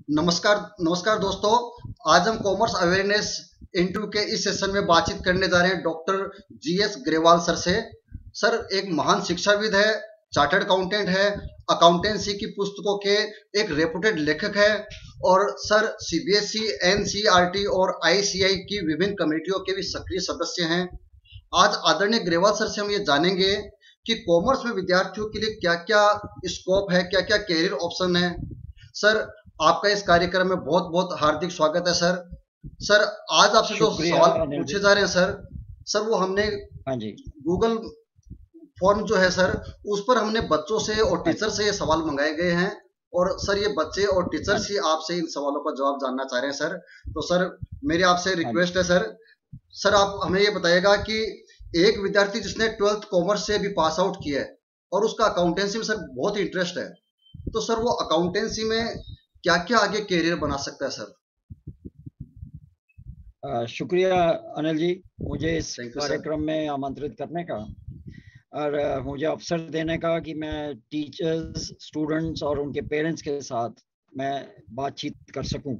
नमस्कार नमस्कार दोस्तों। आज हम कॉमर्स अवेयरनेस इंटरव्यू के इस सेशन में बातचीत करने जा रहे हैं डॉक्टर जीएस ग्रेवाल सर से। सर एक महान शिक्षाविद है, चार्टर्ड अकाउंटेंट है, अकाउंटेंसी की पुस्तकों के एक रेपुटेड लेखक है और सर सीबीएसई, एनसीईआरटी और आईसीएआई की विभिन्न कमेटियों के भी सक्रिय सदस्य हैं। आज आदरणीय ग्रेवाल सर से हम ये जानेंगे कि कॉमर्स में विद्यार्थियों के लिए क्या क्या स्कोप है, क्या क्या कैरियर ऑप्शन है। सर आपका इस कार्यक्रम में बहुत बहुत हार्दिक स्वागत है सर। सर आज आपसे जो शुक्रिया सवाल अनिल पूछे जी। जा रहे हैं सर, सर वो हमने हाँ जी। गूगल फॉर्म जो है सर, उस पर हमने बच्चों से और टीचर अच्छा। से ये सवाल मंगाए गए हैं और सर ये बच्चे और हाँ टीचर्स जी। ही आपसे इन सवालों का जवाब जानना चाह रहे हैं सर। तो सर मेरी आपसे हाँ जी। रिक्वेस्ट है सर, सर आप हमें ये बताइएगा कि एक विद्यार्थी जिसने 12th कॉमर्स से भी पास आउट किया है और उसका अकाउंटेंसी में सर बहुत इंटरेस्ट है, तो सर वो अकाउंटेंसी में क्या क्या आगे कैरियर बना सकता है सर। शुक्रिया अनिल जी, मुझे इस थैंक यू सर। कार्यक्रम में आमंत्रित करने का और मुझे अवसर देने का कि मैं टीचर्स, स्टूडेंट्स और उनके पेरेंट्स के साथ मैं बातचीत कर सकूं।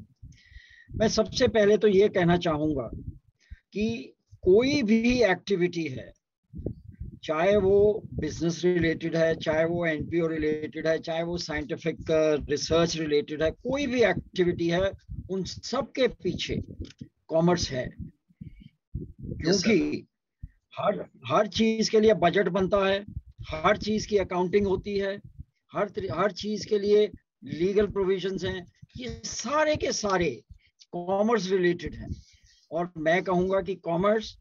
मैं सबसे पहले तो ये कहना चाहूँगा कि कोई भी एक्टिविटी है, चाहे वो बिजनेस रिलेटेड है, चाहे वो एनपीओ रिलेटेड है, चाहे वो साइंटिफिक रिसर्च रिलेटेड है, कोई भी एक्टिविटी है, उन सब के पीछे कॉमर्स है। यस क्योंकि सर। हर हर चीज के लिए बजट बनता है, हर चीज की अकाउंटिंग होती है, हर चीज के लिए लीगल प्रोविजंस हैं। ये सारे के सारे कॉमर्स रिलेटेड हैं। और मैं कहूंगा कि कॉमर्स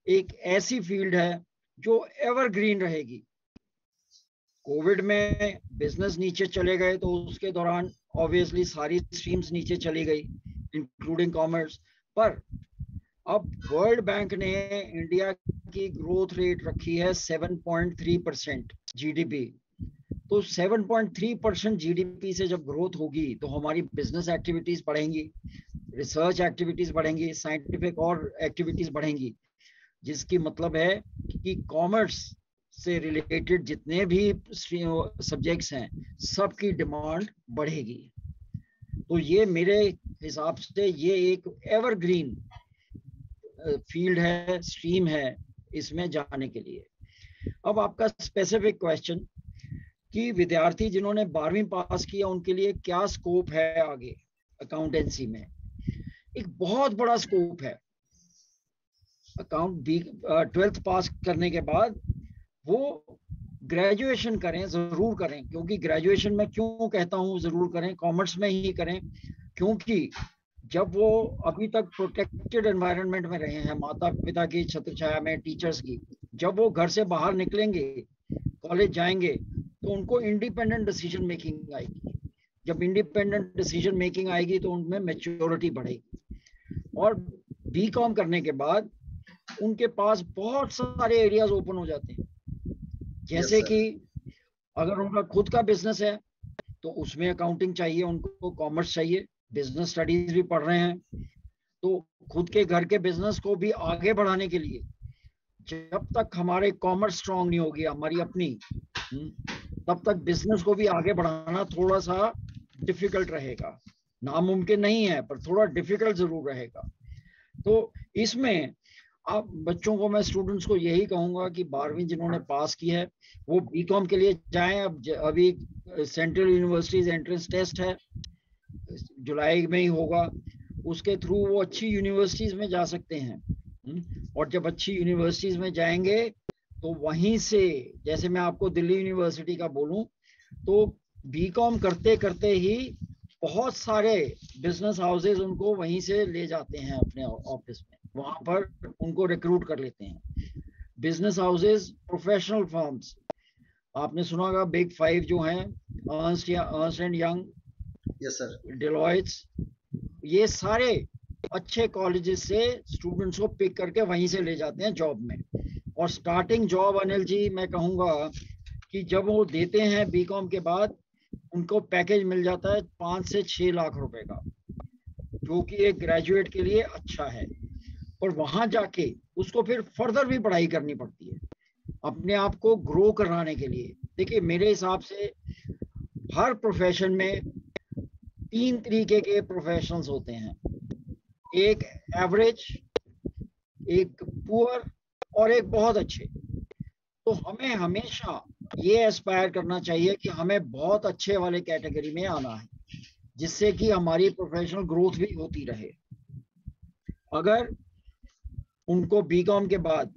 एक ऐसी फील्ड है जो एवरग्रीन रहेगी। कोविड में बिजनेस नीचे चले गए तो उसके दौरान ऑब्वियसली सारी स्ट्रीम्स नीचे चली गई, इंक्लूडिंग कॉमर्स। पर अब वर्ल्ड बैंक ने इंडिया की ग्रोथ रेट रखी है 7.3% जीडीपी। तो 7.3% जीडीपी से जब ग्रोथ होगी तो हमारी बिजनेस एक्टिविटीज बढ़ेंगी, रिसर्च एक्टिविटीज बढ़ेंगी, साइंटिफिक और एक्टिविटीज बढ़ेंगी, जिसकी मतलब है कि कॉमर्स से रिलेटेड जितने भी सब्जेक्ट्स हैं सबकी डिमांड बढ़ेगी। तो ये मेरे हिसाब से ये एक एवरग्रीन फील्ड है, स्ट्रीम है इसमें जाने के लिए। अब आपका स्पेसिफिक क्वेश्चन कि विद्यार्थी जिन्होंने 12वीं पास किया उनके लिए क्या स्कोप है आगे अकाउंटेंसी में। एक बहुत बड़ा स्कोप है। अकाउंट बी 12th पास करने के बाद वो ग्रेजुएशन करें, जरूर करें। क्योंकि ग्रेजुएशन में क्यों कहता हूँ जरूर करें, कॉमर्स में ही करें, क्योंकि जब वो अभी तक प्रोटेक्टेड एनवायरनमेंट में रहे हैं, माता पिता की छत्र छाया में, टीचर्स की, जब वो घर से बाहर निकलेंगे, कॉलेज जाएंगे, तो उनको इंडिपेंडेंट डिसीजन मेकिंग आएगी। जब इंडिपेंडेंट डिसीजन मेकिंग आएगी तो उनमें मेच्योरिटी बढ़ेगी। और बी कॉम करने के बाद उनके पास बहुत सारे एरियाज ओपन हो जाते हैं। यस जैसे सर। कि अगर उनका खुद का बिजनेस है तो उसमें अकाउंटिंग चाहिए, उनको कॉमर्स चाहिए। बिजनेस स्टडीज भी पढ़ रहे हैं तो खुद के घर के बिजनेस को भी आगे बढ़ाने के लिए, जब तक हमारे कॉमर्स स्ट्रांग नहीं होगी हमारी अपनी, तब तक बिजनेस को भी आगे बढ़ाना थोड़ा सा डिफिकल्ट रहेगा। नामुमकिन नहीं है पर थोड़ा डिफिकल्ट जरूर रहेगा। तो इसमें आप बच्चों को, मैं स्टूडेंट्स को यही कहूंगा कि 12वीं जिन्होंने पास की है वो बीकॉम के लिए जाएं। अब अभी सेंट्रल यूनिवर्सिटीज एंट्रेंस टेस्ट है, जुलाई में ही होगा। उसके थ्रू वो अच्छी यूनिवर्सिटीज में जा सकते हैं। और जब अच्छी यूनिवर्सिटीज में जाएंगे तो वहीं से, जैसे मैं आपको दिल्ली यूनिवर्सिटी का बोलूं, तो बीकॉम करते करते ही बहुत सारे बिजनेस हाउसेज उनको वहीं से ले जाते हैं अपने ऑफिस में, वहां पर उनको रिक्रूट कर लेते हैं। बिजनेस हाउसेज, प्रोफेशनल फर्म्स, आपने सुना होगा बिग फाइव जो हैं, Ernst and Young, yes sir. Deloittes, ये सारे अच्छे कॉलेजेस से स्टूडेंट्स को पिक करके वहीं से ले जाते हैं जॉब में। और स्टार्टिंग जॉब अनिल जी मैं कहूँगा कि जब वो देते हैं बीकॉम के बाद, उनको पैकेज मिल जाता है 5 से 6 लाख रुपए का, जो कि एक ग्रेजुएट के लिए अच्छा है। और वहां जाके उसको फिर फर्दर भी पढ़ाई करनी पड़ती है अपने आप को ग्रो कराने के लिए। देखिए मेरे हिसाब से हर प्रोफेशन में तीन तरीके के प्रोफेशनल्स होते हैं, एक एवरेज, एक पुअर और एक बहुत अच्छे। तो हमें हमेशा ये एस्पायर करना चाहिए कि हमें बहुत अच्छे वाले कैटेगरी में आना है, जिससे कि हमारी प्रोफेशनल ग्रोथ भी होती रहे। अगर उनको बीकॉम के बाद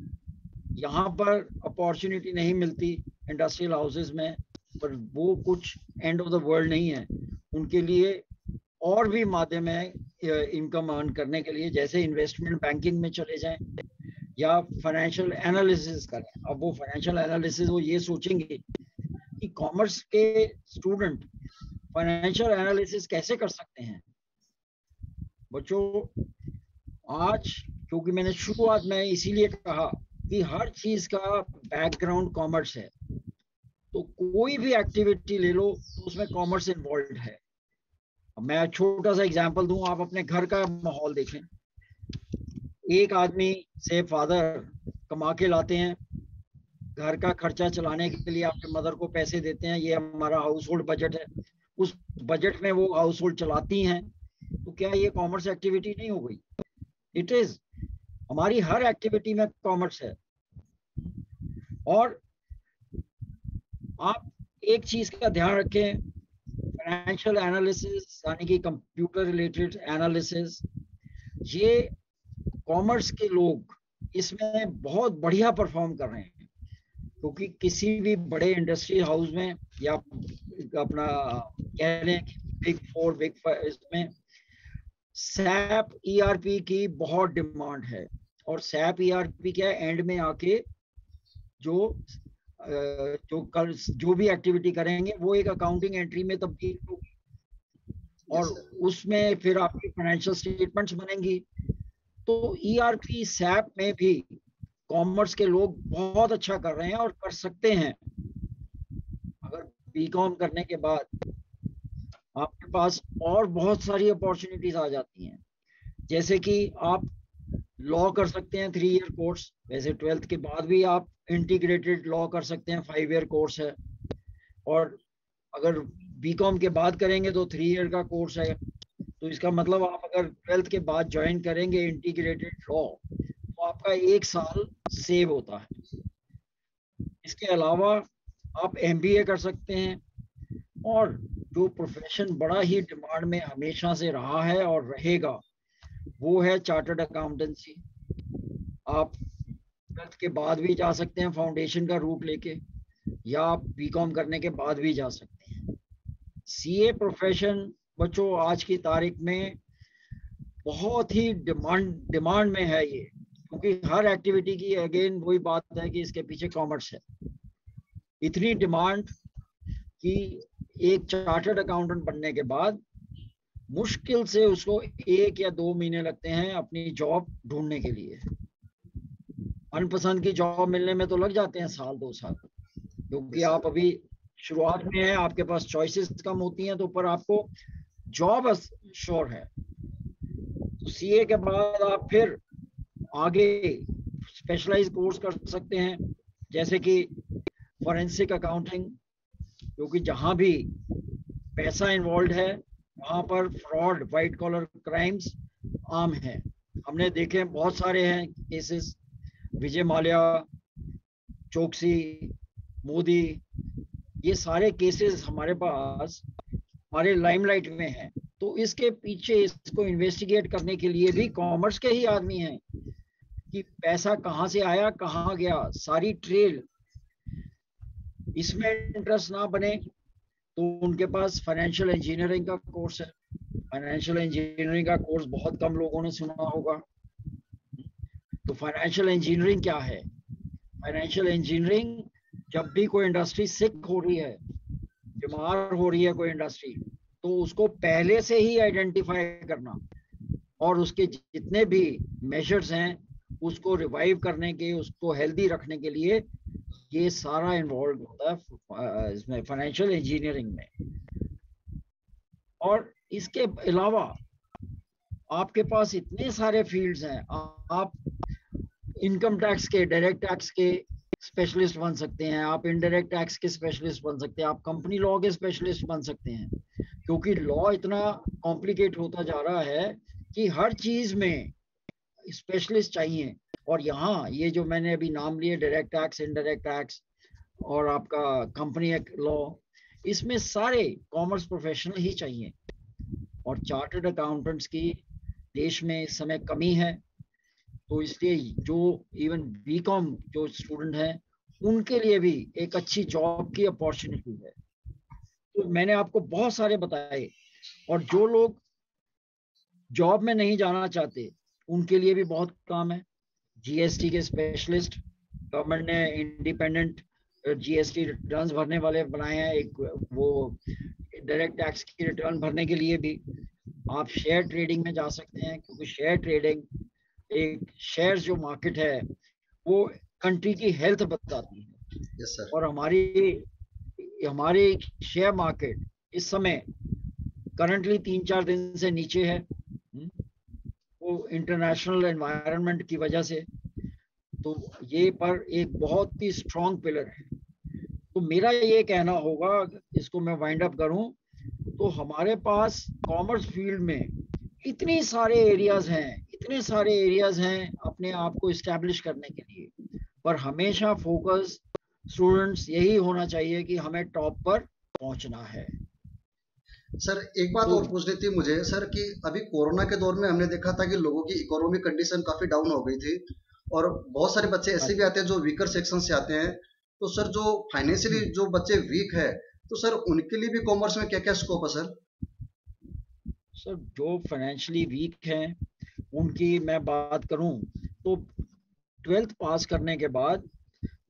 यहाँ पर अपॉर्चुनिटी नहीं मिलती इंडस्ट्रियल हाउसेज में, पर वो कुछ एंड ऑफ द वर्ल्ड नहीं है, उनके लिए और भी माध्यम है इनकम अर्न करने के लिए, जैसे इन्वेस्टमेंट बैंकिंग में चले जाएं या फाइनेंशियल एनालिसिस करें। अब वो फाइनेंशियल एनालिसिस वो ये सोचेंगे कि कॉमर्स के स्टूडेंट फाइनेंशियल एनालिसिस कैसे कर सकते हैं। बच्चों, आज क्योंकि मैंने शुरुआत में इसीलिए कहा कि हर चीज का बैकग्राउंड कॉमर्स है, तो कोई भी एक्टिविटी ले लो तो उसमें कॉमर्स इन्वॉल्व है। अब मैं छोटा सा एग्जांपल दूं, आप अपने घर का माहौल देखें। एक आदमी से फादर कमा के लाते हैं, घर का खर्चा चलाने के लिए आपके मदर को पैसे देते हैं, ये हमारा हाउस होल्ड बजट है, उस बजट में वो हाउस होल्ड चलाती हैं, तो क्या ये कॉमर्स एक्टिविटी नहीं हो गई? It is. हमारी हर एक्टिविटी में कॉमर्स है। और आप एक चीज का ध्यान रखें, फाइनेंशियल एनालिसिस यानी कि कंप्यूटर रिलेटेड एनालिसिस, ये कॉमर्स के लोग इसमें बहुत बढ़िया परफॉर्म कर रहे हैं, क्योंकि किसी भी बड़े इंडस्ट्री हाउस में या अपना कह रहे हैं बिग 4 बिग 5, इसमें सैप ईआरपी की बहुत डिमांड है। और सैप ईआरपी क्या है, एंड में आके जो भी एक्टिविटी करेंगे वो एक अकाउंटिंग एंट्री में तब्दील होगी, और उसमें फिर आपकी फाइनेंशियल स्टेटमेंट्स बनेंगी। तो ईआरपी सैप में भी कॉमर्स के लोग बहुत अच्छा कर रहे हैं और कर सकते हैं। अगर बीकॉम करने के बाद आपके पास और बहुत सारी अपॉर्चुनिटीज आ जाती हैं, जैसे कि आप लॉ कर सकते हैं 3 ईयर कोर्स, वैसे 12th के बाद भी आप इंटीग्रेटेड लॉ कर सकते हैं, 5 ईयर कोर्स है। और अगर बीकॉम के बाद करेंगे तो 3 ईयर का कोर्स है। तो इसका मतलब आप अगर 12th के बाद ज्वाइन करेंगे इंटीग्रेटेड लॉ, तो आपका 1 साल सेव होता है। इसके अलावा आप एमबीए कर सकते हैं, और जो प्रोफेशन बड़ा ही डिमांड में हमेशा से रहा है और रहेगा, वो है चार्टर्ड अकाउंटेंसी। आप 12th के बाद भी जा सकते हैं फाउंडेशन का रूट लेके, या आप बीकॉम करने के बाद भी जा सकते हैं। सीए प्रोफेशन बच्चों आज की तारीख में बहुत ही डिमांड में है ये, क्योंकि हर एक्टिविटी की अगेन वही बात है कि इसके पीछे कॉमर्स है। इतनी डिमांड कि एक चार्टर्ड अकाउंटेंट बनने के बाद मुश्किल से उसको 1 या 2 महीने लगते हैं अपनी जॉब ढूंढने के लिए। मनपसंद की जॉब मिलने में तो लग जाते हैं 1-2 साल, क्योंकि आप अभी शुरुआत में हैं, आपके पास चॉइसेस कम होती हैं, तो पर आपको जॉब श्योर है। तो सीए के बाद आप फिर आगे स्पेशलाइज कोर्स कर सकते हैं, जैसे कि फॉरेंसिक अकाउंटिंग, क्योंकि जहां भी पैसा इन्वॉल्व है वहां पर फ्रॉड, व्हाइट कॉलर क्राइम्स आम है। हमने देखे बहुत सारे हैं केसेस, विजय माल्या, चोकसी, मोदी, ये सारे केसेस हमारे पास हमारे लाइमलाइट में हैं। तो इसके पीछे इसको इन्वेस्टिगेट करने के लिए भी कॉमर्स के ही आदमी हैं कि पैसा कहाँ से आया, कहाँ गया, सारी ट्रेल। इसमें इंटरेस्ट ना बने तो उनके पास फाइनेंशियल इंजीनियरिंग का कोर्स है। फाइनेंशियल इंजीनियरिंग का कोर्स बहुत कम लोगों ने सुना होगा। तो फाइनेंशियल इंजीनियरिंग क्या है? फाइनेंशियल इंजीनियरिंग, जब भी कोई इंडस्ट्री सिक हो रही है, बीमार हो रही है कोई इंडस्ट्री, तो उसको पहले से ही आइडेंटिफाई करना और उसके जितने भी मेजर्स हैं उसको रिवाइव करने के, उसको हेल्दी रखने के लिए ये सारा इन्वॉल्व होता है इसमें, फाइनेंशियल इंजीनियरिंग में। और इसके अलावा आपके पास इतने सारे फील्ड्स हैं, आप इनकम टैक्स के, डायरेक्ट टैक्स के स्पेशलिस्ट बन सकते हैं, आप इनडायरेक्ट टैक्स के स्पेशलिस्ट बन सकते हैं, आप कंपनी लॉ के स्पेशलिस्ट बन सकते हैं, क्योंकि लॉ इतना कॉम्प्लिकेट होता जा रहा है कि हर चीज में स्पेशलिस्ट चाहिए। और यहाँ ये जो मैंने अभी नाम लिए, डायरेक्ट टैक्स, इनडायरेक्ट टैक्स और आपका कंपनी एक्ट लॉ, इसमें सारे कॉमर्स प्रोफेशनल ही चाहिए। और चार्टर्ड अकाउंटेंट्स की देश में इस समय कमी है, तो इसलिए जो इवन बीकॉम जो स्टूडेंट हैं उनके लिए भी एक अच्छी जॉब की अपॉर्चुनिटी है। तो मैंने आपको बहुत सारे बताए, और जो लोग जॉब में नहीं जाना चाहते उनके लिए भी बहुत काम है। जीएसटी के स्पेशलिस्ट गवर्नमेंट ने इंडिपेंडेंट जीएसटी रिटर्न्स भरने वाले बनाए हैं, एक वो डायरेक्ट टैक्स की रिटर्न भरने के लिए भी। आप शेयर ट्रेडिंग में जा सकते हैं, क्योंकि शेयर ट्रेडिंग एक शेयर जो मार्केट है वो कंट्री की हेल्थ बताती है। Yes sir. और हमारी शेयर मार्केट इस समय करंटली 3-4 दिन से नीचे है, वो इंटरनेशनल एनवायरनमेंट की वजह से। तो ये पर एक बहुत ही स्ट्रॉन्ग पिलर है। तो मेरा ये कहना होगा, इसको मैं वाइंड अप करूं, तो हमारे पास कॉमर्स फील्ड में इतने सारे एरियाज हैं अपने आप को इस्टेब्लिश करने के लिए, पर हमेशा फोकस स्टूडेंट्स यही होना चाहिए कि हमें टॉप पर पहुंचना है। सर एक बात और पूछनी थी मुझे सर, कि अभी कोरोना के दौर में हमने देखा था कि लोगों की इकोनॉमिक कंडीशन काफी डाउन हो गई थी, और बहुत सारे बच्चे ऐसे भी आते हैं जो वीकर सेक्शन से आते हैं। तो सर जो फाइनेंशियली जो बच्चे वीक है, तो सर उनके लिए भी कॉमर्स में क्या क्या स्कोप है सर? सर जो फाइनेंशियली वीक हैं उनकी मैं बात करूं तो 12th पास करने के बाद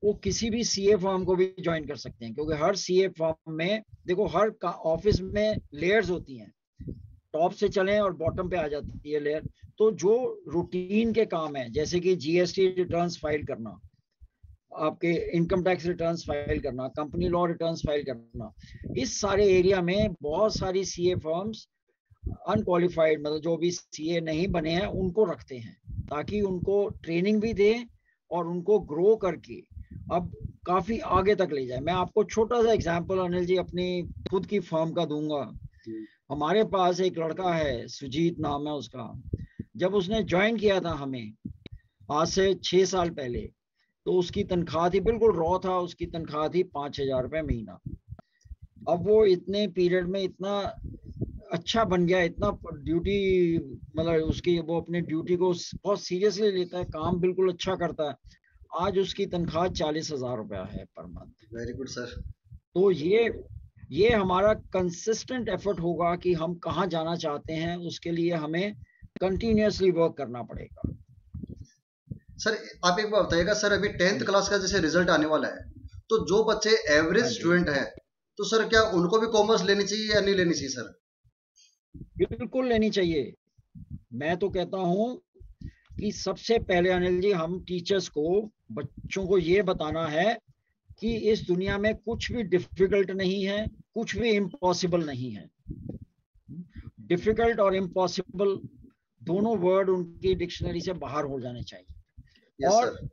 वो किसी भी सीए फर्म को भी ज्वाइन कर सकते हैं, क्योंकि हर सीए फर्म में देखो हर ऑफिस में लेयर्स होती हैं, टॉप से चलें और बॉटम पे आ जाती है लेयर। तो जो रूटीन के काम है, जैसे कि जीएसटी रिटर्न्स फाइल करना, आपके इनकम टैक्स रिटर्न्स फाइल करना, कंपनी लॉ रिटर्न्स फाइल करना, इस सारे एरिया में बहुत सारी सीए फर्म्स अनक्वालिफाइड, मतलब जो भी सीए नहीं बने हैं उनको रखते हैं, ताकि उनको ट्रेनिंग भी दें और उनको ग्रो करके अब काफी आगे तक ले जाए। मैं आपको छोटा सा एग्जांपल अनिल जी अपनी खुद की फर्म का दूंगा। हमारे पास एक लड़का है, सुजीत नाम है उसका। जब उसने ज्वाइन किया था हमें आज से 6 साल पहले, तो उसकी तनख्वाह थी, बिल्कुल रॉ था, उसकी तनख्वाह थी 5,000 रुपये महीना। अब वो इतने पीरियड में इतना अच्छा बन गया, इतना ड्यूटी, मतलब उसकी वो अपने ड्यूटी को बहुत सीरियसली लेता है, काम बिल्कुल अच्छा करता है। आज उसकी तनख्वाह 40,000 रुपया है per month. Very good sir. तो ये हमारा कंसिस्टेंट एफर्ट होगा कि हम कहाँ जाना चाहते हैं, उसके लिए हमें कंटिन्यूअसली वर्क करना पड़ेगा। सर आप एक बार बताइएगा सर, अभी 10th क्लास का जैसे रिजल्ट आने वाला है, तो जो बच्चे एवरेज स्टूडेंट हैं, तो सर क्या उनको भी कॉमर्स लेनी चाहिए या नहीं लेनी चाहिए सर? बिल्कुल लेनी चाहिए। मैं तो कहता हूं कि सबसे पहले अनिल जी हम टीचर्स को, बच्चों को ये बताना है कि इस दुनिया में कुछ भी डिफिकल्ट नहीं है, कुछ भी इम्पॉसिबल नहीं है। डिफिकल्ट और इम्पॉसिबल दोनों वर्ड उनकी डिक्शनरी से बाहर हो जाने चाहिए। yes, और सर।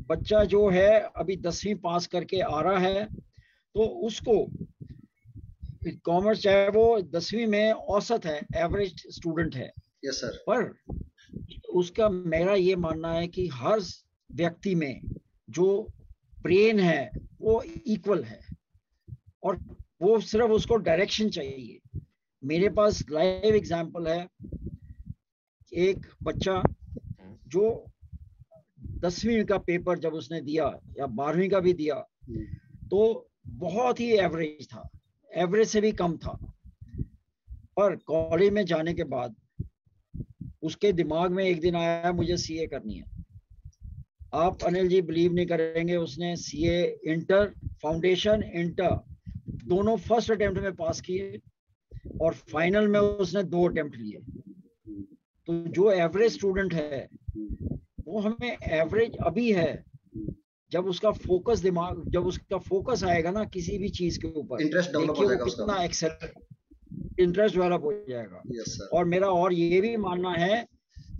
बच्चा जो है अभी 10वीं पास करके आ रहा है, तो उसको कॉमर्स, चाहे वो 10वीं में औसत है, एवरेज स्टूडेंट है, yes, सर। पर उसका मेरा ये मानना है कि हर व्यक्ति में जो ब्रेन है वो इक्वल है, और वो सिर्फ उसको डायरेक्शन चाहिए। मेरे पास लाइव एग्जांपल है, एक बच्चा जो 10वीं का पेपर जब उसने दिया या 12वीं का भी दिया, तो बहुत ही एवरेज था, एवरेज से भी कम था, पर कॉलेज में जाने के बाद उसके दिमाग में एक दिन आया मुझे सीए करनी है। आप अनिल जी बिलीव नहीं करेंगे, उसने सीए इंटर, फाउंडेशन, इंटर दोनों फर्स्ट अटेम्प्ट में पास किए, और फाइनल में उसने 2 अटेम्प्ट लिए। तो जो एवरेज स्टूडेंट है वो हमें एवरेज अभी है, जब उसका फोकस जब उसका फोकस आएगा ना किसी भी चीज के ऊपर, इंटरेस्ट डेवलप हो जाएगा, कितना इंटरेस्ट डेवलप हो जाएगा। yes, और मेरा और ये भी मानना है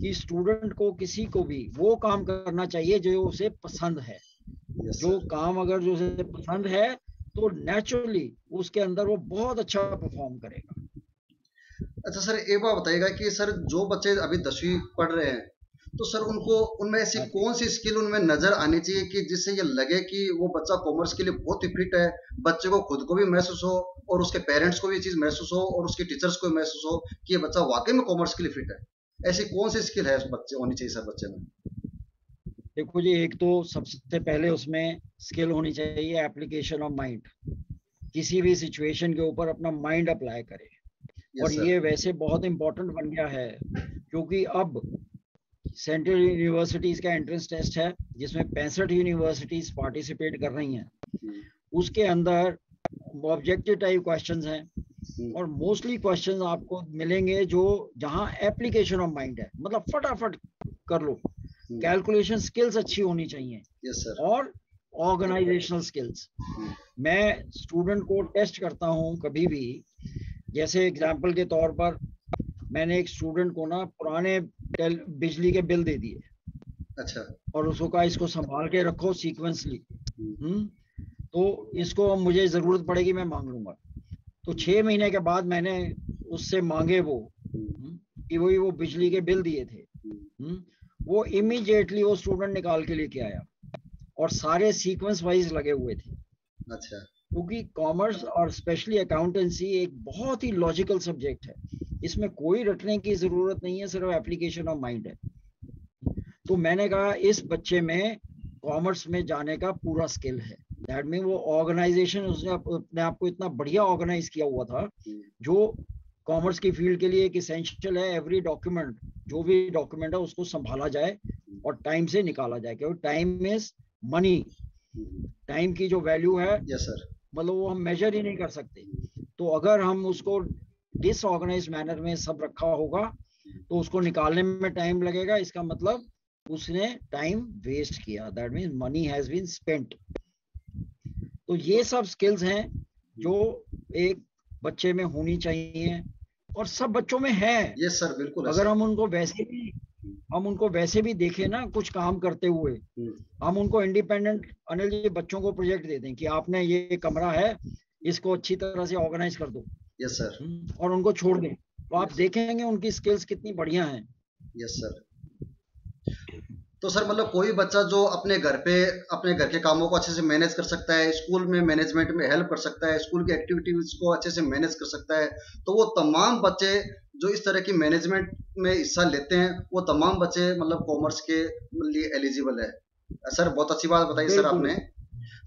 कि स्टूडेंट को, किसी को भी वो काम करना चाहिए जो उसे पसंद है। yes, जो काम अगर जो उसे पसंद है तो नेचुरली उसके अंदर वो बहुत अच्छा परफॉर्म करेगा। अच्छा सर, एक बात बताइएगा कि सर जो बच्चे अभी 10वीं पढ़ रहे हैं, तो सर उनको उनमें ऐसी हाँ जी। कौन सी स्किल उनमें नजर आनी चाहिए कि जिससे ये लगे कि वो बच्चा कॉमर्स के लिए बहुत ही फिट है, बच्चे को खुद को भी महसूस हो और उसके पेरेंट्स को भी ये चीज महसूस हो और उसके टीचर्स को भी महसूस हो कि ये बच्चा वाकई में कॉमर्स के लिए फिट है। ऐसी कौन सी स्किल है बच्चे होनी चाहिए सर बच्चे में? देखो जी, एक तो सबसे पहले उसमें स्किल होनी चाहिए एप्लीकेशन ऑफ माइंड। किसी भी सिचुएशन के ऊपर अपना माइंड अप्लाई करे। और यस सर। ये वैसे बहुत इंपॉर्टेंट बन गया है, क्योंकि अब सेंट्रल यूनिवर्सिटीज का एंट्रेंस टेस्ट है जिसमें 65 यूनिवर्सिटीज पार्टिसिपेट कर रही हैं। उसके अंदर ऑब्जेक्टिव टाइप क्वेश्चंस हैं और मोस्टली क्वेश्चंस आपको मिलेंगे जो जहां एप्लीकेशन ऑफ माइंड है, मतलब फटाफट कर लो। कैलकुलेशन स्किल्स अच्छी होनी चाहिए यस सर। और ऑर्गेनाइजेशनल स्किल्स। मैं स्टूडेंट को टेस्ट करता हूं कभी भी, जैसे एग्जांपल के तौर पर मैंने एक स्टूडेंट को ना पुराने बिजली के बिल दे दिए अच्छा। और उसको कहा इसको संभाल के रखो सीक्वेंसली। तो इसको मुझे जरूरत पड़ेगी मैं मांग लूंगा। तो 6 महीने के बाद मैंने उससे मांगे वो कि वही वो बिजली के बिल दिए थे। वो इमीडिएटली वो स्टूडेंट निकाल के लेके आया और सारे सीक्वेंस वाइज लगे हुए थे। अच्छा। क्योंकि कॉमर्स और स्पेशली अकाउंटेंसी एक बहुत ही लॉजिकल सब्जेक्ट है, इसमें कोई रटने की जरूरत नहीं है, सिर्फ एप्लीकेशन ऑफ माइंड है। तो मैंने कहा इस बच्चे में कॉमर्स में जाने का पूरा स्किल है। दैट मीन वो ऑर्गेनाइजेशन उसने अपने आप को इतना बढ़िया ऑर्गेनाइज किया हुआ था जो कॉमर्स की फील्ड के लिए एक इसेंशियल है। एवरी डॉक्यूमेंट, जो भी डॉक्यूमेंट है उसको संभाला जाए और टाइम से निकाला जाए, क्योंकि टाइम इज मनी। टाइम की जो वैल्यू है, यस सर। मतलब वो हम मेजर ही नहीं कर सकते। तो अगर हम उसको डिसऑर्गेनाइज मैनर में सब रखा होगा तो उसको निकालने में टाइम लगेगा, इसका मतलब उसने टाइम वेस्ट किया। That mean money has been spent. तो ये सब स्किल्स हैं जो एक बच्चे में होनी चाहिए और सब बच्चों में है। यस सर, बिल्कुल है अगर सर। हम उनको वैसे भी देखें ना कुछ काम करते हुए, हम उनको इंडिपेंडेंट अनिल जी बच्चों को प्रोजेक्ट दे दें कि आपने ये कमरा है इसको अच्छी तरह से ऑर्गेनाइज कर दो। Yes sir. और उनको छोड़ दें तो आप यस। देखेंगे उनकी स्किल्स कितनी बढ़िया हैं। Yes sir. तो सर मतलब कोई बच्चा जो अपने घर पे अपने घर के कामों को अच्छे से मैनेज कर सकता है, स्कूल में मैनेजमेंट में हेल्प कर सकता है, स्कूल की एक्टिविटीज को अच्छे से मैनेज कर सकता है, तो वो तमाम बच्चे जो इस तरह की मैनेजमेंट में हिस्सा लेते हैं वो तमाम बच्चे मतलब कॉमर्स के लिए एलिजिबल है। सर बहुत अच्छी बात बताई सर बिल्कुल। आपने।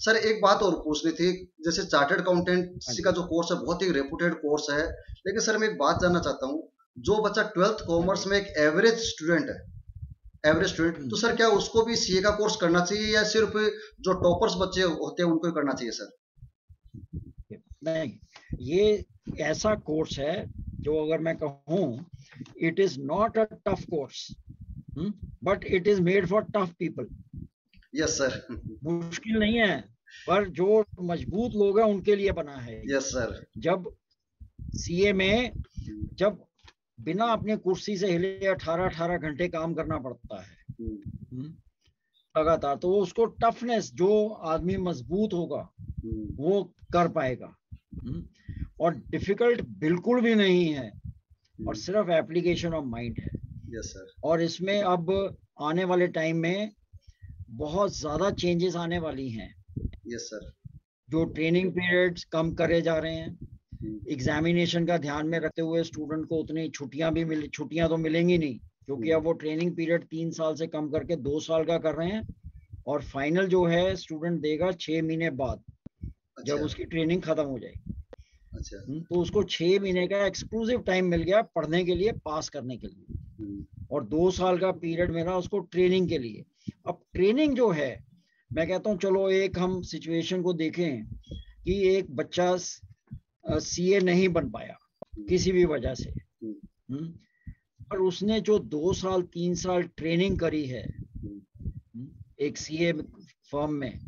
सर एक बात और पूछनी थी, जैसे चार्टर्ड हाँ अकाउंटेंसी का जी। जो कोर्स है बहुत ही रेपुटेड कोर्स है, लेकिन सर मैं एक बात जानना चाहता हूँ, जो बच्चा 12th हाँ कॉमर्स जी। में एक एवरेज स्टूडेंट, तो सर क्या उसको भी सीए का कोर्स करना चाहिए या सिर्फ जो टॉपर्स बच्चे होते हैं उनको ही करना चाहिए सर? नहीं, ये ऐसा कोर्स है जो अगर मैं कहूँ, it is not a tough course but it is made for tough people. Yes sir. मुश्किल नहीं है, पर जो मजबूत लोग हैं उनके लिए बना है ये। Yes sir. जब सीए में जब बिना अपने कुर्सी से हिले 18-18 घंटे काम करना पड़ता है लगातार, तो उसको टफनेस, जो आदमी मजबूत होगा वो कर पाएगा। और डिफिकल्ट बिल्कुल भी नहीं है और सिर्फ एप्लीकेशन ऑफ माइंड है। Yes sir. और इसमें अब आने वाले टाइम में बहुत ज्यादा चेंजेस आने वाली हैं। Yes sir. जो ट्रेनिंग पीरियड्स कम करे जा रहे हैं, एग्जामिनेशन का ध्यान में रखते हुए स्टूडेंट को उतनी छुट्टियां तो मिलेंगी नहीं, क्योंकि अब वो ट्रेनिंग पीरियड 3 साल से कम करके 2 साल का कर रहे हैं। और फाइनल जो है स्टूडेंट देगा 6 महीने बाद, जब अच्छा। उसकी ट्रेनिंग खत्म हो जाएगी। अच्छा। तो उसको 6 महीने का एक्सक्लूसिव टाइम मिल गया पढ़ने के लिए, पास करने के लिए। और 2 साल का पीरियड मिला उसको ट्रेनिंग के लिए। अब ट्रेनिंग जो है, मैं कहता हूँ चलो एक हम सिचुएशन को देखें कि एक बच्चा सीए नहीं बन पाया किसी भी वजह से, पर उसने जो 2 साल 3 साल ट्रेनिंग करी है एक सीए फर्म में,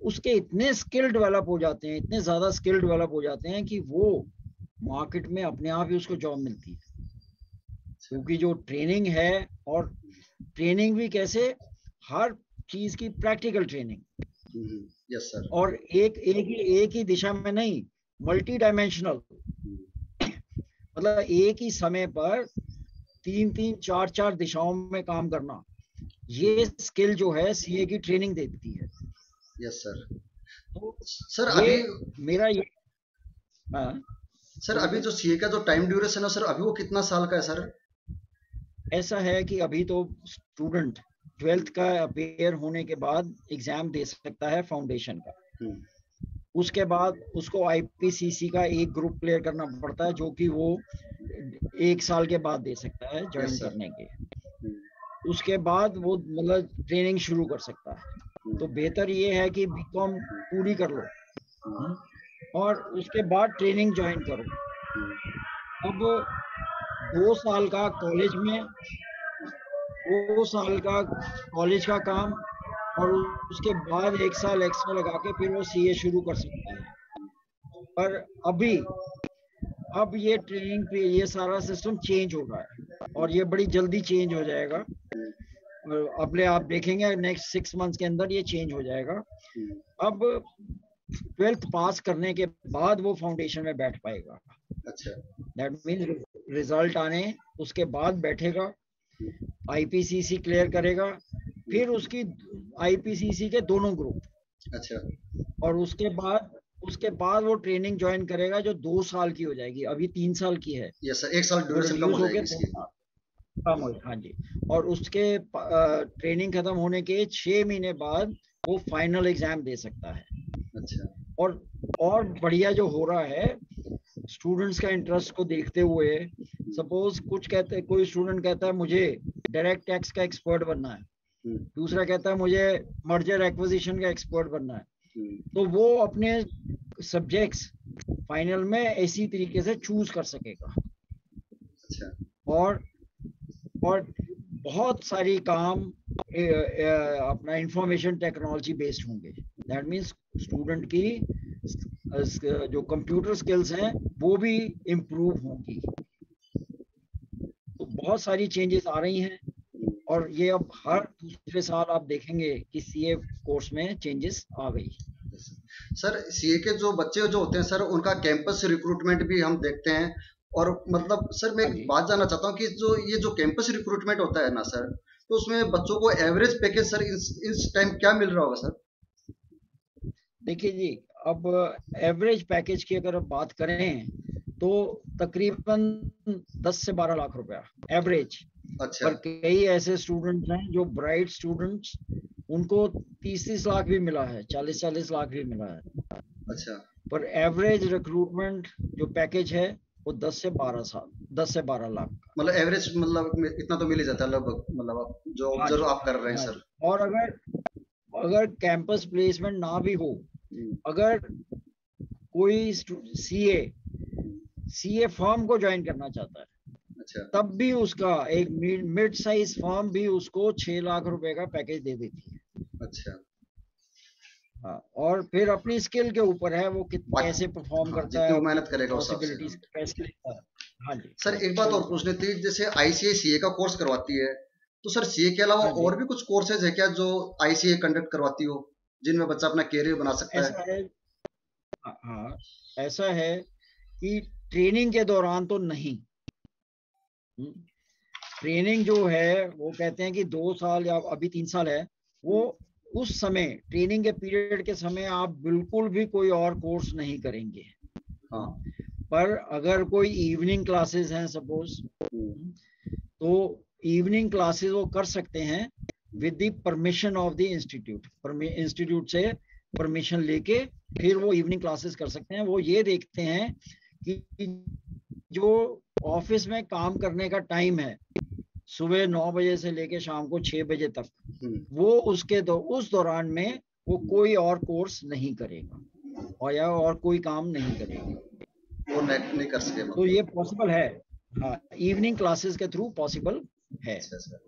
उसके इतने स्किल डेवलप हो जाते हैं, इतने ज्यादा स्किल डेवलप हो जाते हैं कि वो मार्केट में अपने आप ही उसको जॉब मिलती है। क्योंकि जो ट्रेनिंग है, और ट्रेनिंग भी कैसे, हर चीज की प्रैक्टिकल ट्रेनिंग। Yes sir. और एक ही दिशा में नहीं, मल्टी डायमेंशनल, मतलब एक ही समय पर 3 3 4 4 दिशाओं में काम करना, ये स्किल जो है सीए की ट्रेनिंग देती है। Yes sir. तो सर ये अभी मेरा ये, हाँ सर अभी बोलिए। जो सीए का जो टाइम ड्यूरेशन है सर, अभी वो कितना साल का है सर? ऐसा है कि अभी तो स्टूडेंट 12th का अपेयर होने के बाद एग्जाम दे सकता है फाउंडेशन का। हम्म, उसके बाद उसको आईपीसीसी का एक ग्रुप क्लियर करना पड़ता है, जो कि वो 1 साल के बाद दे सकता है यस ज्वाइन सर। करने के। हम्म, उसके बाद वो मतलब ट्रेनिंग शुरू कर सकता है। तो हम्म, बेहतर ये है कि बीकॉम पूरी कर लो, हम्म, हम्म, और उसके बाद ट्रेनिंग ज्वाइन करो। हम्म, अब 2 साल का कॉलेज में, 2 साल का कॉलेज का काम, और उसके बाद 1 साल एक्स्ट्रा लगा के फिर वो सीए शुरू कर सकता है। पर अभी, अब ये ट्रेनिंग पे ये सारा सिस्टम चेंज हो रहा है, और ये बड़ी जल्दी चेंज हो जाएगा। और अगले आप देखेंगे नेक्स्ट 6 मंथ्स के अंदर ये चेंज हो जाएगा। हम्म, अब 12th पास करने के बाद वो फाउंडेशन में बैठ पाएगा। अच्छा। दैट मीन्स रिजल्ट आने उसके बाद बैठेगा, आईपीसीसी क्लियर करेगा, फिर उसकी आईपीसीसी के दोनों ग्रुप, अच्छा। और उसके बाद वो ट्रेनिंग ज्वाइन करेगा जो 2 साल की हो जाएगी, अभी 3 साल की है। यस सर, एक साल वो ड्यूरेशन कम हो रिड्यूस होके जाएगी इसकी। 2 साल कम हो, हाँ जी। और उसके ट्रेनिंग खत्म होने के 6 महीने बाद वो फाइनल एग्जाम दे सकता है। अच्छा। और और बढ़िया जो हो रहा है, स्टूडेंट्स का इंटरेस्ट को देखते हुए, सपोज कोई स्टूडेंट कहता है मुझे डायरेक्ट टैक्स का एक्सपर्ट बनना है, हम्म, दूसरा कहता है मुझे मर्जर एक्विजिशन का एक्सपर्ट बनना है, हम्म, तो वो अपने सब्जेक्ट्स फाइनल में इसी तरीके से चूज कर सकेगा। अच्छा। और और बहुत सारी काम अपना इंफॉर्मेशन टेक्नोलॉजी बेस्ड होंगे। दैट मीन्स स्टूडेंट की जो कंप्यूटर स्किल्स हैं वो भी इम्प्रूव होंगी। तो बहुत सारी चेंजेस आ रही हैं, और ये अब हर दूसरे साल आप देखेंगे कि सीए कोर्स में चेंजेस आ गई। सर सीए के जो बच्चे जो होते हैं सर, उनका कैंपस रिक्रूटमेंट भी हम देखते हैं। और मतलब सर मैं हाँ एक जी, बात जानना चाहता हूँ कि जो ये जो कैंपस रिक्रूटमेंट होता है ना सर, तो उसमें बच्चों को एवरेज पैकेज सर इस टाइम क्या मिल रहा होगा सर? देखिए जी, अब एवरेज पैकेज की अगर बात करें तो तकरीबन 10 से 12 लाख रुपया एवरेज। अच्छा। पर कई ऐसे स्टूडेंट्स हैं जो ब्राइट स्टूडेंट्स, उनको 30 30 लाख भी मिला है, 40 40 लाख भी मिला है। अच्छा। पर एवरेज रिक्रूटमेंट जो पैकेज है वो 10 से 12 लाख का। मतलब एवरेज मतलब इतना तो मिल ही जाता है लगभग, मतलब आप जो हाँ ऑब्जर्व जी, आप कर रहे हैं हाँ सर। जी। और अगर अगर कैंपस प्लेसमेंट ना भी हो, हम्म, अगर कोई सीए हम्म, सीए फर्म को ज्वाइन करना चाहता है, अच्छा। तब भी उसका एक मिड साइज फर्म भी उसको 6 लाख रुपए का पैकेज दे देती है। अच्छा। हाँ, और फिर अपनी स्किल के ऊपर है वो कैसे बाकी परफॉर्म हाँ, करता जितनी है, वो अपनी मेहनत करेगा उस हिसाब से। पॉसिबिलिटीज हाँ कैसे लेता है। हाँ जी, सर, हाँ एक जी, बात और बोलिए। पूछनी थी, जैसे आईसीए का कोर्स करवाती है, तो सर सीए के अलावा हाँ जी, और भी कुछ कोर्सेज है क्या जो आईसीए कंडक्ट करवाती हो, जिनमें बच्चा अपना कैरियर बना सकता है? ऐसा है, हाँ हाँ, ऐसा है कि ट्रेनिंग के दौरान तो नहीं। ट्रेनिंग जो है वो कहते हैं कि 2 साल या अभी 3 साल है, वो उस समय ट्रेनिंग के पीरियड के समय आप बिल्कुल भी कोई और कोर्स नहीं करेंगे। हाँ। पर अगर कोई इवनिंग क्लासेस हैं सपोज, हम्म, तो इवनिंग क्लासेस वो कर सकते हैं with the permission of the institute. Institute से परमिशन लेके फिर वो इवनिंग क्लासेस कर सकते हैं। वो ये देखते हैं कि जो ऑफिस में काम करने का टाइम है, सुबह 9 बजे से लेके शाम को 6 बजे तक, हम्म, वो उस दौरान में वो कोई और कोर्स नहीं करेगा, और या और कोई काम नहीं करेगा। वो नहीं कर सके तो मतलब। ये पॉसिबल है, हाँ, इवनिंग क्लासेस के थ्रू पॉसिबल है। अच्छा सर।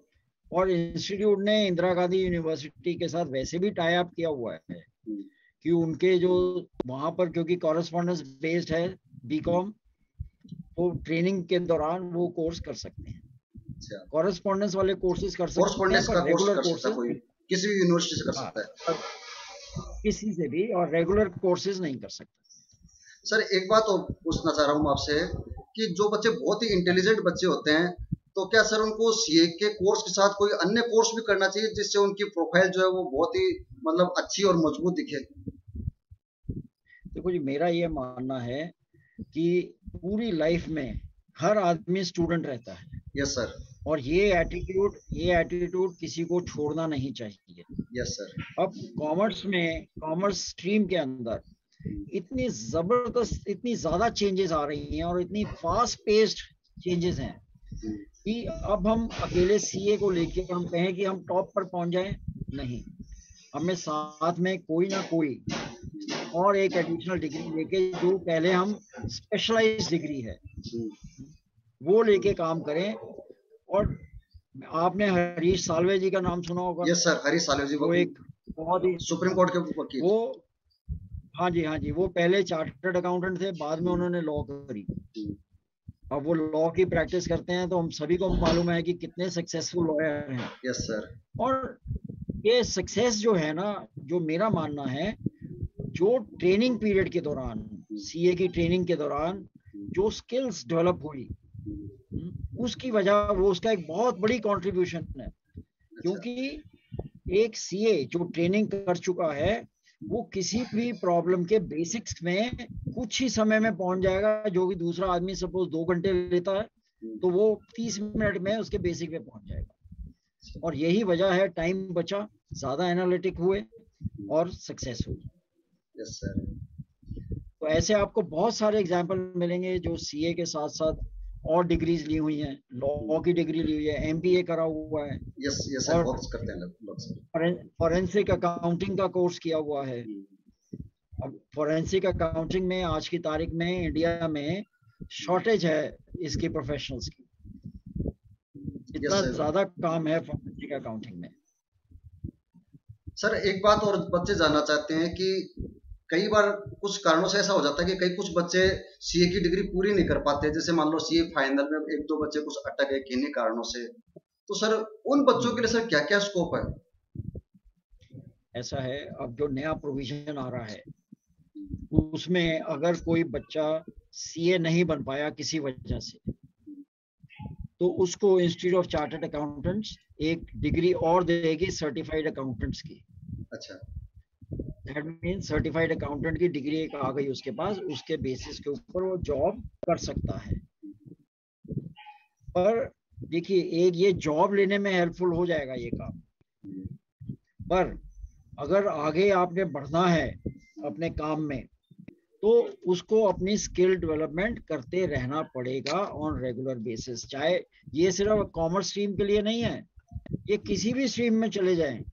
और इंस्टीट्यूट ने इंदिरा गांधी यूनिवर्सिटी के साथ वैसे भी टाई अप किया हुआ है हम्म, कि उनके जो वहां पर, क्योंकि कॉरेस्पॉन्डेंस बेस्ड है बीकॉम, तो ट्रेनिंग के दौरान वो कोर्स कर सकते हैं। अच्छा। कॉरेस्पॉन्डेंस वाले कोर्सेज कर सकते हैं, कोरस्पॉन्डेंस पर का कोर्स रेगुलर कर सकता है कोर्सेज कोई, नहीं। किसी भी यूनिवर्सिटी से कर हाँ, सकता है? पर किसी से भी, और रेगुलर कोर्सेज नहीं कर सकता। सर एक बात और पूछना चाह रहा हूँ आपसे कि जो बच्चे बहुत ही इंटेलिजेंट बच्चे होते हैं, तो क्या सर उनको सीए के कोर्स के साथ कोई अन्य कोर्स भी करना चाहिए जिससे उनकी प्रोफाइल जो है वो बहुत ही मतलब अच्छी और मजबूत दिखे? देखो जी, मेरा ये मानना है कि पूरी लाइफ में हर आदमी स्टूडेंट रहता है, यस सर। और ये एटीट्यूड किसी को छोड़ना नहीं चाहिए। Yes sir. अब कॉमर्स स्ट्रीम के अंदर इतनी जबरदस्त, इतनी ज्यादा चेंजेस आ रही हैं और इतनी फास्ट पेस्ड चेंजेस हैं कि अब हम अकेले सीए को लेके हम कहें कि हम टॉप पर पहुंच जाएं, नहीं। हमें साथ में कोई ना कोई और एक एडिशनल डिग्री लेके, जो पहले हम स्पेशलाइज्ड डिग्री है वो लेके काम करें। और आपने हरीश साल्वे जी का नाम सुना होगा। यस सर, हरीश साल्वे जी, वो एक बहुत ही, सुप्रीम कोर्ट के वकील। वो, हाँ जी हाँ जी, वो पहले चार्टर्ड अकाउंटेंट थे, बाद में उन्होंने लॉ करी। अब वो लॉ की प्रैक्टिस करते हैं, तो हम सभी को मालूम है कि कितने सक्सेसफुल लॉयर हैं। Yes sir. और ये सक्सेस जो है ना, जो मेरा मानना है, जो ट्रेनिंग पीरियड के दौरान, सीए की ट्रेनिंग के दौरान जो स्किल्स डेवलप हुई, उसकी वजह, वो उसका एक बहुत बड़ी कंट्रीब्यूशन है। क्योंकि एक सीए जो ट्रेनिंग कर चुका है, वो किसी भी प्रॉब्लम के बेसिक्स में कुछ ही समय में पहुंच जाएगा, जो कि दूसरा आदमी सपोज 2 घंटे लेता है, तो वो 30 मिनट में उसके बेसिक पे पहुंच जाएगा। और यही वजह है, टाइम बचा, ज्यादा एनालिटिक हुए और सक्सेस हुई। Yes sir. तो ऐसे आपको बहुत सारे एग्जाम्पल मिलेंगे जो सीए के साथ साथ और डिग्रीज ली हुई हैं, लॉ की डिग्री ली हुई है, एमबीए करा हुआ है, यस यस सर, बहुत करते हैं लोग सर। फॉरेंसिक अकाउंटिंग का कोर्स किया हुआ है। अब फॉरेंसिक अकाउंटिंग में आज की तारीख में इंडिया में शॉर्टेज है इसके प्रोफेशनल्स की, इतना ज्यादा काम है फॉरेंसिक अकाउंटिंग में। सर एक बात और बच्चे जानना चाहते हैं कि कई बार कुछ कारणों से ऐसा हो जाता है कि कई कुछ बच्चे सीए की डिग्री पूरी नहीं कर पाते, जैसे मान लो सीए फाइनल में एक दो बच्चे कुछ अटक गए किन्हीं कारणों से, तो सर उन बच्चों के लिए सर क्या क्या स्कोप है? ऐसा है, अब जो नया प्रोविजन आ रहा है उसमें अगर कोई बच्चा सीए नहीं बन पाया किसी वजह से, तो उसको इंस्टीट्यूट ऑफ चार्टर्ड अकाउंटेंट्स एक डिग्री और देगी सर्टिफाइड अकाउंटेंट्स की। अच्छा। दैट मीन सर्टिफाइड अकाउंटेंट की डिग्री एक आ गई उसके पास, उसके बेसिस के ऊपर वो जॉब कर सकता है। पर देखिए, एक ये जॉब लेने में हेल्पफुल हो जाएगा ये काम, पर अगर आगे आपने बढ़ना है अपने काम में, तो उसको अपनी स्किल डेवलपमेंट करते रहना पड़ेगा ऑन रेगुलर बेसिस। चाहे ये सिर्फ कॉमर्स स्ट्रीम के लिए नहीं है, ये किसी भी स्ट्रीम में चले जाएं,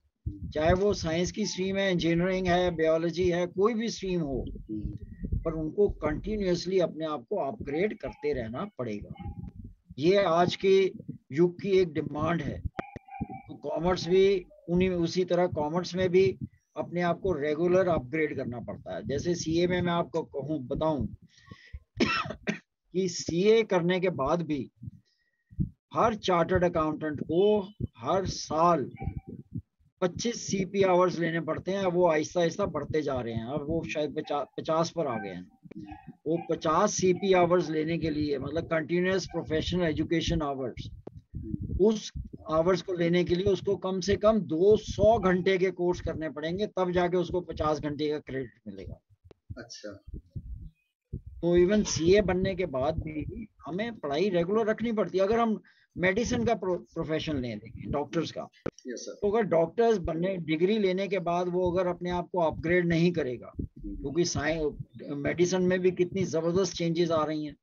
चाहे वो साइंस की स्ट्रीम है, इंजीनियरिंग है, बायोलॉजी है, कोई भी स्ट्रीम हो, पर उनको कंटिन्यूअसली अपने आप को अपग्रेड करते रहना पड़ेगा। ये आज के युग की एक डिमांड है। तो कॉमर्स भी उसी तरह कॉमर्स में भी अपने आप को रेगुलर अपग्रेड करना पड़ता है। जैसे सीए में मैं आपको बताऊं कि सीए करने के बाद भी हर चार्टर्ड अकाउंटेंट को हर साल 25 सीपी आवर्स लेने पड़ते हैं। वो आहिस्ता आहिस्ता बढ़ते जा रहे हैं, अब वो शायद 50 पर आ गए हैं। वो 50 सीपी आवर्स लेने के लिए, मतलब कंटिन्यूअस प्रोफेशनल एजुकेशन आवर्स, उस आवर्स को लेने के लिए उसको कम से कम 200 घंटे के कोर्स करने पड़ेंगे, तब जाके उसको 50 घंटे का क्रेडिट मिलेगा। अच्छा। तो इवन सीए बनने के बाद भी हमें पढ़ाई रेगुलर रखनी पड़ती है। अगर हम मेडिसिन का प्रोफेशन ले लेंगे, डॉक्टर्स का, तो अगर डॉक्टर्स बनने, डिग्री लेने के बाद वो अगर अपने आप को अपग्रेड नहीं करेगा, क्योंकि मेडिसिन में भी कितनी जबरदस्त चेंजेस आ रही हैं,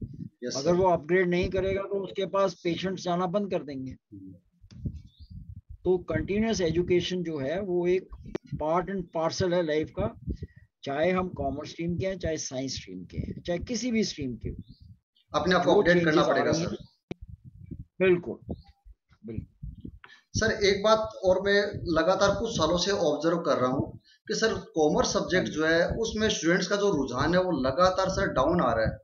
अगर वो अपग्रेड नहीं करेगा तो उसके पास पेशेंट्स जाना बंद कर देंगे। तो कंटिन्यूअस एजुकेशन जो है वो एक पार्ट एंड पार्सल है लाइफ का, चाहे हम कॉमर्स स्ट्रीम के हैं, चाहे साइंस स्ट्रीम के हैं, चाहे किसी भी स्ट्रीम के, अपने आप को अपडेट करना पड़ेगा सर। बिल्कुल बिल्कुल। सर एक बात और मैं लगातार कुछ सालों से ऑब्जर्व कर रहा हूँ कि सर कॉमर्स सब्जेक्ट जो है उसमें स्टूडेंट्स का जो रुझान है वो लगातार सर डाउन आ रहा है।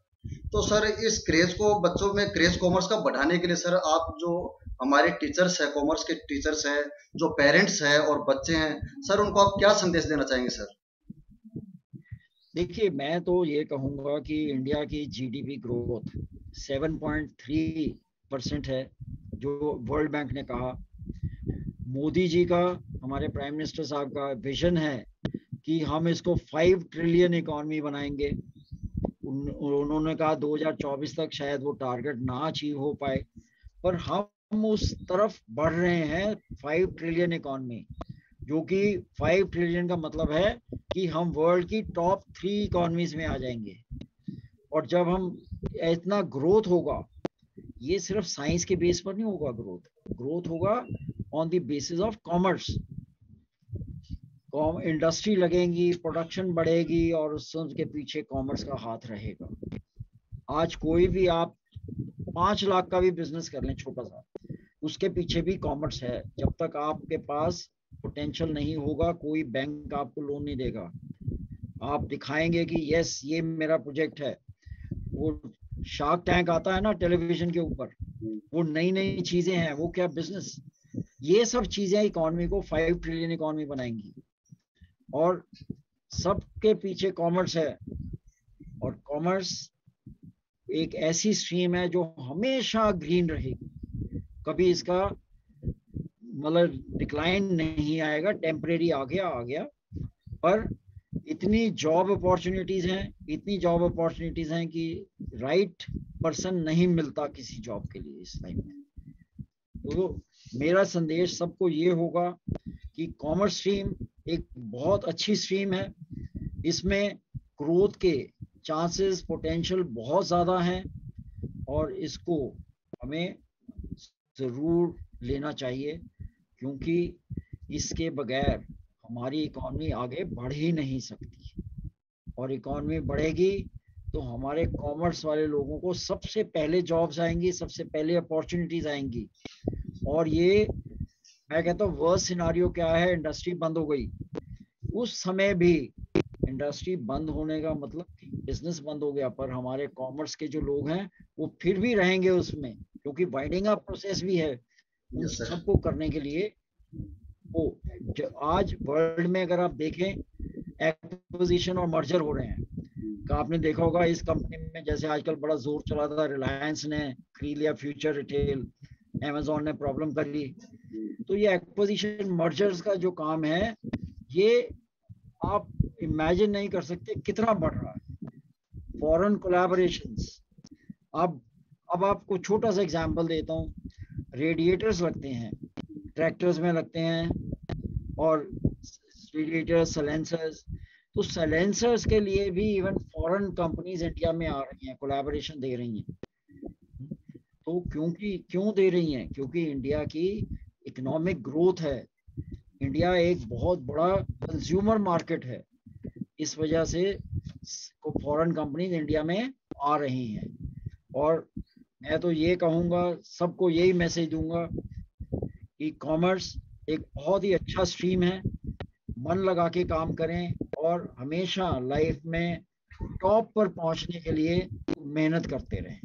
तो सर इस क्रेज को, बच्चों में क्रेज कॉमर्स का बढ़ाने के लिए सर आप जो हमारे टीचर्स हैं, कॉमर्स के टीचर्स हैं, जो पेरेंट्स हैं और बच्चे हैं, सर उनको आप क्या संदेश देना चाहेंगे सर? देखिए, मैं तो ये कहूंगा कि इंडिया की जीडीपी ग्रोथ 7.3% है, जो वर्ल्ड बैंक ने कहा। मोदी जी का, हमारे प्राइम मिनिस्टर साहब का विजन है कि हम इसको 5 ट्रिलियन इकोनॉमी बनाएंगे। उन्होंने कहा 2024 तक शायद वो टारगेट ना अचीव हो पाए, पर हम उस तरफ बढ़ रहे हैं। 5 ट्रिलियन इकोनॉमी, जो कि 5 ट्रिलियन का मतलब है कि हम वर्ल्ड की टॉप 3 इकोनॉमीज में आ जाएंगे। और जब हम इतना ग्रोथ होगा, ये सिर्फ साइंस के बेस पर नहीं होगा। ग्रोथ होगा on the basis of commerce. Industry लगेगी, प्रोडक्शन बढ़ेगी, और उसके पीछे कॉमर्स का हाथ रहेगा। आज कोई भी आप 5 लाख का भी बिजनेस कर लें छोटा सा, उसके पीछे भी कॉमर्स है। जब तक आपके पास पोटेंशियल नहीं होगा, कोई बैंक आपको लोन नहीं देगा। आप दिखाएंगे कि यस, ये मेरा प्रोजेक्ट है। वो शार्क टैंक आता है ना टेलीविजन के ऊपर, वो नई नई चीजें हैं, वो क्या बिजनेस, ये सब चीजें इकोनॉमी को 5 ट्रिलियन इकोनॉमी बनाएंगी। और सबके पीछे कॉमर्स है। और कॉमर्स एक ऐसी स्ट्रीम है जो हमेशा ग्रीन रहेगी, कभी इसका मतलब डिक्लाइन नहीं आएगा। टेम्परेरी आ गया, पर इतनी जॉब अपॉर्चुनिटीज हैं कि राइट पर्सन नहीं मिलता किसी जॉब के लिए इस टाइम में। तो मेरा संदेश सबको ये होगा कि कॉमर्स स्ट्रीम एक बहुत अच्छी स्ट्रीम है। इसमें ग्रोथ के चांसेस, पोटेंशियल बहुत ज़्यादा हैं, और इसको हमें ज़रूर लेना चाहिए, क्योंकि इसके बगैर हमारी इकॉनमी आगे बढ़ ही नहीं सकती। और इकॉनमी बढ़ेगी तो हमारे कॉमर्स वाले लोगों को सबसे पहले जॉब्स आएंगी, सबसे पहले अपॉर्चुनिटीज आएंगी। और ये मैं कहता हूँ वर्स्ट सिनारियो क्या है, इंडस्ट्री बंद हो गई। उस समय भी इंडस्ट्री बंद होने का मतलब बिजनेस बंद हो गया, पर हमारे कॉमर्स के जो लोग हैं वो फिर भी रहेंगे उसमें, क्योंकि वाइंडिंग अप प्रोसेस भी है उन सबको करने के लिए। वो आज वर्ल्ड में अगर आप देखें, एक्विजिशन और मर्जर हो रहे हैं। आपने देखा होगा इस कंपनी में, जैसे आजकल बड़ा जोर चला था, रिलायंस ने खरीद लिया फ्यूचर रिटेल, अमेजोन ने प्रॉब्लम कर ली। तो ये एक्विजिशन मर्जर्स का जो काम है, ये आप इमेजिन नहीं कर सकते कितना बढ़ रहा है। फॉरेन कोलैबोरेशंस, अब आपको छोटा सा एग्जांपल देता हूँ। रेडिएटर्स लगते हैं, ट्रैक्टर्स में लगते हैं, और रेडिएटर्स, साइलेंसर्स। तो साइलेंसर्स के लिए भी इवन फॉरेन कंपनीज इंडिया में आ रही हैं, कोलैबोरेशन दे रही हैं। तो क्यों दे रही हैं? क्योंकि इंडिया की इकोनॉमिक ग्रोथ है, इंडिया एक बहुत बड़ा कंज्यूमर मार्केट है, इस वजह से फॉरेन कंपनीज इंडिया में आ रही हैं। और मैं तो ये कहूँगा, सबको यही मैसेज दूंगा कि कॉमर्स एक बहुत ही अच्छा स्ट्रीम है, मन लगा के काम करें, और हमेशा लाइफ में टॉप पर पहुंचने के लिए मेहनत करते रहें।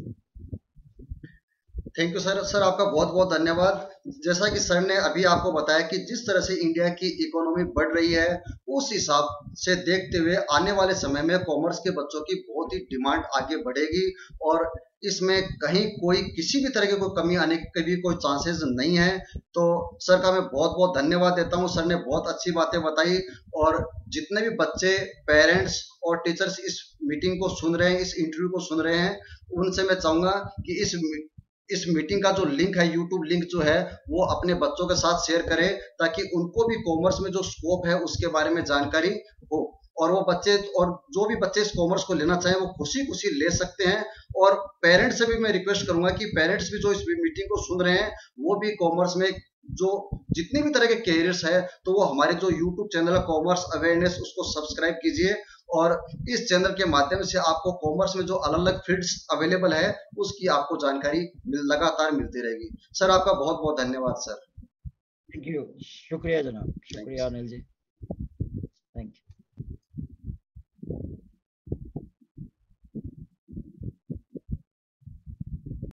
Thank you sir. सर आपका बहुत बहुत धन्यवाद। जैसा कि सर ने अभी आपको बताया कि जिस तरह से इंडिया की इकोनॉमी बढ़ रही है, उस हिसाब से देखते हुए आने वाले समय में कॉमर्स के बच्चों की बहुत ही डिमांड आगे बढ़ेगी, और इसमें कहीं कोई किसी भी तरह की कोई कमी आने के भी कोई चांसेस नहीं है। तो सर का मैं बहुत बहुत धन्यवाद देता हूं। सर ने बहुत अच्छी बातें बताई, और जितने भी बच्चे, पेरेंट्स और टीचर्स इस मीटिंग को सुन रहे हैं, इस इंटरव्यू को सुन रहे हैं, उनसे मैं चाहूंगा कि इस मीटिंग का जो लिंक है, यूट्यूब लिंक जो है, वो अपने बच्चों के साथ शेयर करें, ताकि उनको भी कॉमर्स में जो स्कोप है उसके बारे में जानकारी हो, और वो बच्चे, और जो भी बच्चे इस कॉमर्स को लेना चाहें वो खुशी खुशी ले सकते हैं। और पेरेंट्स से भी मैं रिक्वेस्ट करूंगा कि पेरेंट्स भी जो इस मीटिंग को सुन रहे हैं, वो भी कॉमर्स में जो जितने भी तरह के कैरियर्स है, तो वो हमारे जो यूट्यूब चैनल है कॉमर्स अवेयरनेस, उसको सब्सक्राइब कीजिए। और इस चैनल के माध्यम से आपको कॉमर्स में जो अलग अलग फील्ड्स अवेलेबल है, उसकी आपको जानकारी लगातार मिलती रहेगी। सर आपका बहुत बहुत धन्यवाद सर। थैंक यू, शुक्रिया जनाब, शुक्रिया अनिल जी।